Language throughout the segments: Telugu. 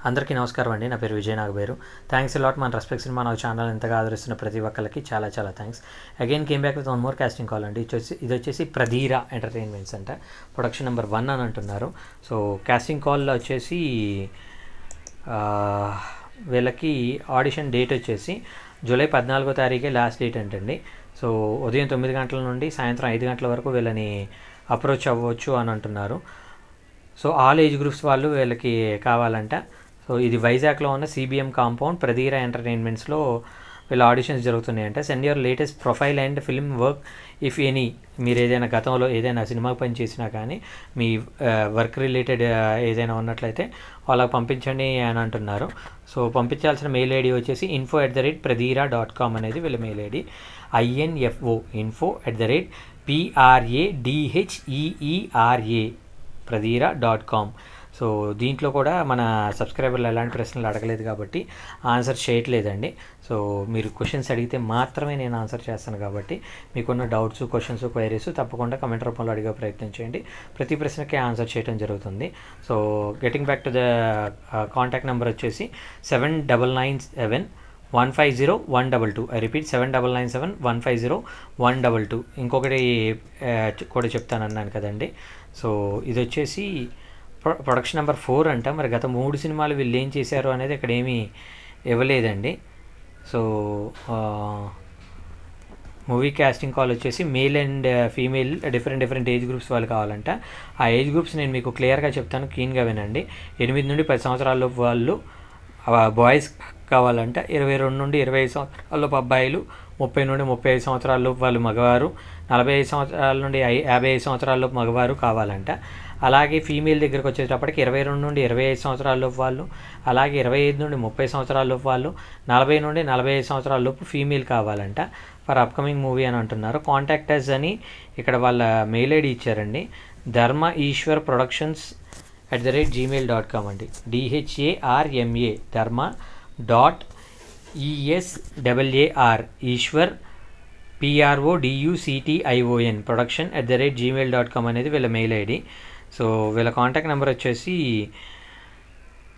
అందరికీ నమస్కారం అండి. నా పేరు విజయ్ నాగబేరు. థ్యాంక్స్ అలాట్ మన రెస్పెక్ట్ సినిమా నా ఛానల్ ఎంతగా ఆదరిస్తున్న ప్రతి ఒక్కరికి చాలా చాలా thanks. Again came back with one more casting call అండి. ఇది వచ్చేసి ప్రధీరా ఎంటర్టైన్మెంట్స్ అంట, ప్రొడక్షన్ నెంబర్ 1 అని అంటున్నారు. సో కాస్టింగ్ కాల్లో వచ్చేసి వీళ్ళకి ఆడిషన్ డేట్ వచ్చేసి జూలై 14వ తారీఖే లాస్ట్ డేట్ అంటండి. సో ఉదయం 9 గంటల నుండి సాయంత్రం 5 గంటల వరకు వీళ్ళని అప్రోచ్ అవ్వచ్చు అని అంటున్నారు. సో ఆల్ ఏజ్ గ్రూప్స్ వాళ్ళు వీళ్ళకి కావాలంట. సో ఇది వైజాగ్లో ఉన్న సిబిఎం కాంపౌండ్ ప్రధీరా ఎంటర్టైన్మెంట్స్లో వీళ్ళ ఆడిషన్స్ జరుగుతున్నాయంట. Send your latest profile and film work if any. మీరు ఏదైనా గతంలో ఏదైనా సినిమా పని చేసినా కానీ మీ వర్క్ రిలేటెడ్ ఏదైనా ఉన్నట్లయితే వాళ్ళకి పంపించండి అని అంటున్నారు. సో పంపించాల్సిన మెయిల్ ఐడి వచ్చేసి info@pradheera.com అనేది వీళ్ళ mail ID. info@pradheera pradheera.com. So దీంట్లో కూడా మన సబ్స్క్రైబర్లు ఎలాంటి ప్రశ్నలు అడగలేదు కాబట్టి ఆన్సర్ చేయట్లేదండి. సో మీరు క్వశ్చన్స్ అడిగితే మాత్రమే నేను ఆన్సర్ చేస్తాను కాబట్టి మీకున్న డౌట్స్, క్వశ్చన్స్, క్వైరీస్ తప్పకుండా కమెంట్ రూపంలో అడిగే ప్రయత్నం చేయండి. ప్రతి ప్రశ్నకి ఆన్సర్ చేయడం జరుగుతుంది. So getting back to the contact number వచ్చేసి 7997150122. I repeat 7997150122. ఇంకొకటి కూడా చెప్తానన్నాను కదండి. సో ఇది వచ్చేసి ప్రొడక్షన్ నెంబర్ 4 అంట. మరి గత 3 సినిమాలు వీళ్ళు ఏం చేశారు అనేది ఇక్కడ ఏమీ ఇవ్వలేదండి. సో మూవీ కాస్టింగ్ కాల్ వచ్చేసి male and female different age groups వాళ్ళు కావాలంట. ఆ ఏజ్ గ్రూప్స్ నేను మీకు క్లియర్గా చెప్తాను, క్లీన్గా వినండి. 8 నుండి 10 సంవత్సరాల వాళ్ళు బాయ్స్ కావాలంట. 22 నుండి 25 సంవత్సరాలలోపు అబ్బాయిలు, 30 నుండి 35 సంవత్సరాలలోపు వాళ్ళు మగవారు, 45 సంవత్సరాల నుండి 55 సంవత్సరాలలోపు మగవారు కావాలంట. అలాగే ఫీమేల్ దగ్గరకు వచ్చేటప్పటికి 22 నుండి 25 సంవత్సరాలలోపు వాళ్ళు, అలాగే 25 నుండి 30 సంవత్సరాలలోపు వాళ్ళు, 40 నుండి 45 సంవత్సరాలలోపు ఫీమేల్ కావాలంట ఫర్ అప్కమింగ్ మూవీ అని అంటున్నారు. కాంటాక్టర్స్ అని ఇక్కడ వాళ్ళ మెయిల్ ఐడి ఇచ్చారండి. ధర్మ ఈశ్వర్ ప్రొడక్షన్స్ @gmail.com అండి. DHARMA ధర్మ.ESAAR ఈశ్వర్ PRODUCTION ప్రొడక్షన్ @gmail.com అనేది వీళ్ళ మెయిల్ ఐడి. సో వీళ్ళ కాంటాక్ట్ నెంబర్ వచ్చేసి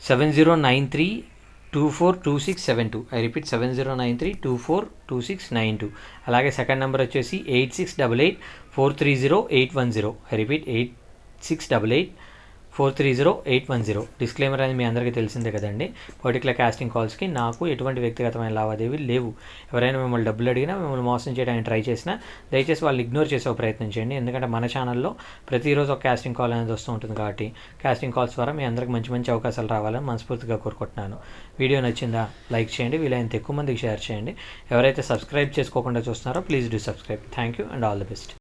7093242672. I repeat 7093242692. అలాగే సెకండ్ నెంబర్ వచ్చేసి 8688430810. I repeat 8688430810. డిస్క్లైమర్ అనేది మీ అందరికీ తెలిసిందే కదండి. పర్టికులర్ కాస్టింగ్ కాల్స్కి నాకు ఎటువంటి వ్యక్తిగతమైన లావాదేవీలు లేవు. ఎవరైనా మిమ్మల్ని డబ్బులు అడిగినా, మిమ్మల్ని మోసం చేయడానికి ట్రై చేసినా దయచేసి వాళ్ళు ఇగ్నోర్ చేసే ప్రయత్నం చేయండి. ఎందుకంటే మన ఛానల్లో ప్రతిరోజు ఒక కాస్టింగ్ కాల్ అనేది వస్తూ ఉంటుంది కాబట్టి కాస్టింగ్ కాల్స్ ద్వారా మీ అందరికి మంచి అవకాశాలు రావాలని మనస్ఫూర్తిగా కోరుకుంటున్నాను. వీడియో నచ్చిందా? లైక్ చేయండి, వీలైనంత ఎక్కువ మందికి షేర్ చేయండి. ఎవరైతే సబ్స్క్రైబ్ చేసుకోకుండా చూస్తున్నారో please do subscribe. Thank you and all the best.